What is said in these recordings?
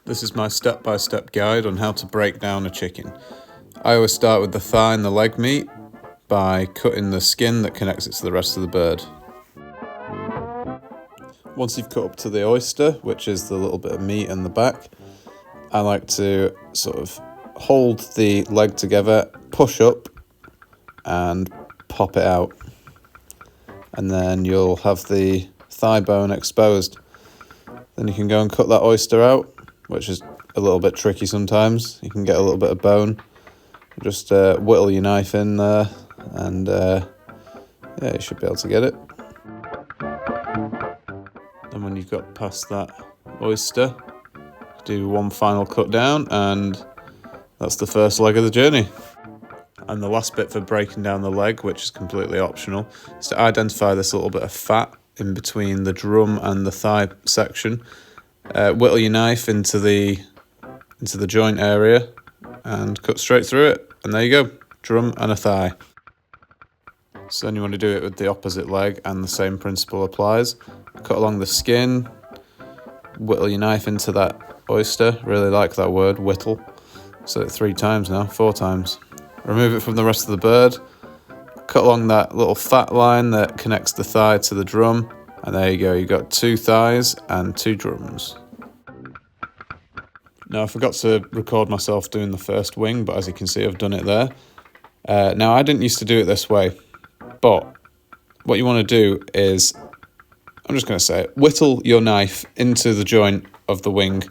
This is my step-by-step guide on how to break down a chicken. I always start with the thigh and the leg meat by cutting the skin that connects it to the rest of the bird. Once you've cut up to the oyster, which is the little bit of meat in the back, I like to sort of hold the leg together, push up and pop it out. And then you'll have the thigh bone exposed. Then you can go and cut that oyster out, which is a little bit tricky sometimes. You can get a little bit of bone. Just whittle your knife in there and yeah, you should be able to get it. And when you've got past that oyster, do one final cut down and that's the first leg of the journey. And the last bit for breaking down the leg, which is completely optional, is to identify this little bit of fat in between the drum and the thigh section. Whittle your knife into the joint area and cut straight through it. And there you go, drum and a thigh. So then you want to do it with the opposite leg and the same principle applies. Cut along the skin, whittle your knife into that oyster. Really like that word, whittle. So 3 times now, 4 times. Remove it from the rest of the bird. Cut along that little fat line that connects the thigh to the drum. And there you go, you've got 2 thighs and 2 drums. Now I forgot to record myself doing the first wing, but as you can see I've done it there. Now I didn't used to do it this way, but what you want to do is, I'm just going to say it, whittle your knife into the joint of the wing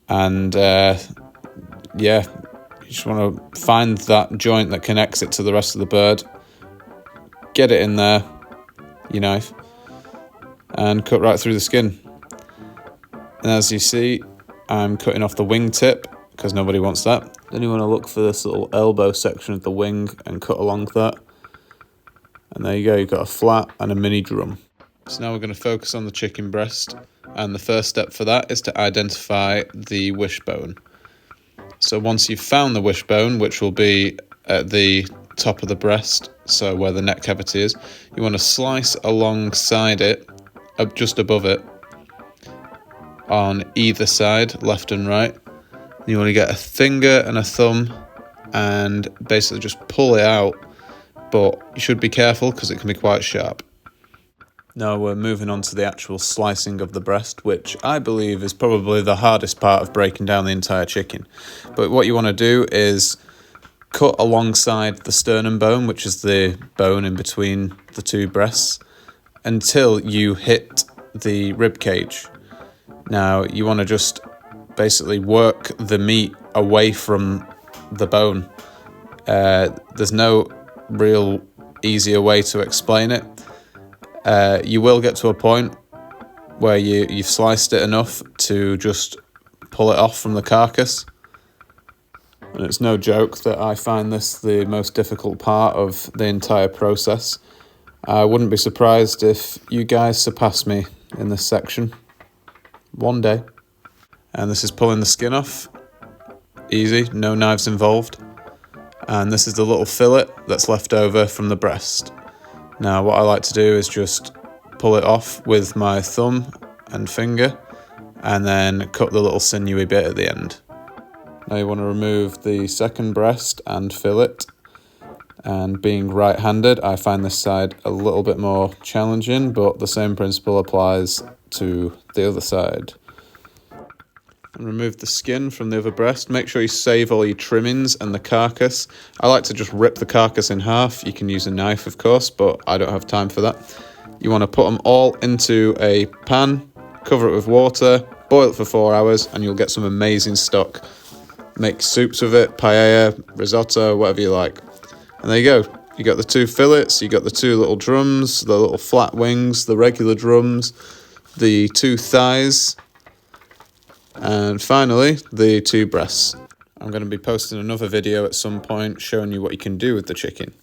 and yeah, you just want to find that joint that connects it to the rest of the bird, get it in there, your knife, and cut right through the skin. And as you see, I'm cutting off the wing tip because nobody wants that. Then you want to look for this little elbow section of the wing and cut along that. And there you go, you've got a flat and a mini drum. So now we're going to focus on the chicken breast. And the first step for that is to identify the wishbone. So once you've found the wishbone, which will be at the top of the breast, so where the neck cavity is, you want to slice alongside it, just above it, on either side, left and right. You want to get a finger and a thumb and basically just pull it out, but you should be careful because it can be quite sharp. Now we're moving on to the actual slicing of the breast, which I believe is probably the hardest part of breaking down the entire chicken. But what you want to do is cut alongside the sternum bone, which is the bone in between the 2 breasts, until you hit the rib cage. Now you want to just basically work the meat away from the bone. There's no real easier way to explain it. You will get to a point where you've sliced it enough to just pull it off from the carcass. And it's no joke that I find this the most difficult part of the entire process. I wouldn't be surprised if you guys surpass me in this section one day. And this is pulling the skin off. Easy, no knives involved. And this is the little fillet that's left over from the breast. Now what I like to do is just pull it off with my thumb and finger and then cut the little sinewy bit at the end. Now you want to remove the second breast and fillet. And being right-handed, I find this side a little bit more challenging, but the same principle applies to the other side. And remove the skin from the other breast. Make sure you save all your trimmings and the carcass. I like to just rip the carcass in half. You can use a knife, of course, but I don't have time for that. You want to put them all into a pan, cover it with water, boil it for 4 hours, and you'll get some amazing stock. Make soups with it, paella, risotto, whatever you like. And there you go. You got the 2 fillets, you got the 2 little drums, the little flat wings, the regular drums, the 2 thighs, and finally the 2 breasts. I'm going to be posting another video at some point showing you what you can do with the chicken.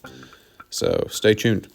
So stay tuned.